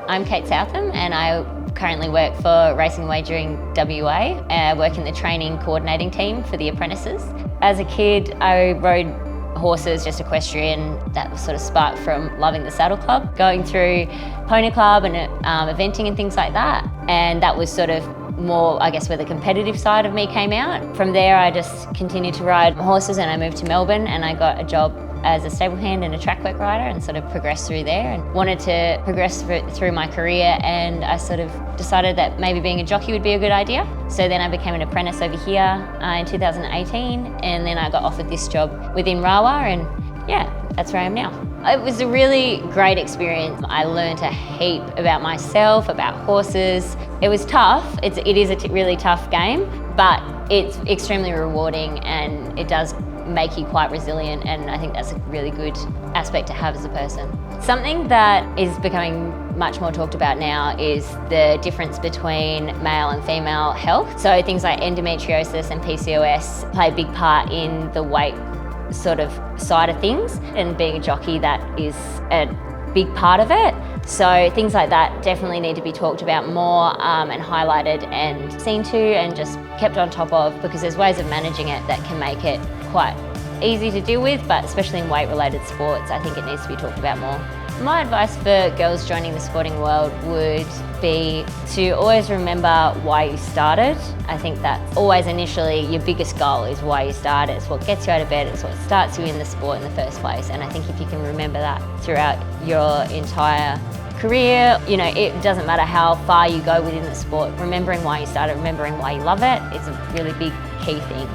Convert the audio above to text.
I'm Kate Southam and I currently work for Racing Wagering WA. I work in the training coordinating team for the apprentices. As a kid, I rode horses, just equestrian. That was sort of sparked from loving the saddle club, going through pony club and eventing and things like that. And that was sort of more, I guess, where the competitive side of me came out. From there, I just continued to ride horses and I moved to Melbourne and I got a job as a stable hand and a track work rider and sort of progressed through there and wanted to progress through my career, and I sort of decided that maybe being a jockey would be a good idea. So then I became an apprentice over here in 2018, and then I got offered this job within RWWA, and yeah, that's where I am now. It was a really great experience. I learned a heap about myself, about horses. It was tough. It is a really tough game, but it's extremely rewarding and it does make you quite resilient, and I think that's a really good aspect to have as a person. Something that is becoming much more talked about now is the difference between male and female health. So things like endometriosis and PCOS play a big part in the weight sort of side of things, and being a jockey, that is a big part of it. So things like that definitely need to be talked about more and highlighted and seen to and just kept on top of, because there's ways of managing it that can make it quite easy to deal with, but especially in weight-related sports, I think it needs to be talked about more. My advice for girls joining the sporting world would be to always remember why you started. I think that's always initially your biggest goal, is why you started. It's what gets you out of bed, it's what starts you in the sport in the first place, and I think if you can remember that throughout your entire career, you know, it doesn't matter how far you go within the sport, remembering why you started, remembering why you love it, is a really big key thing.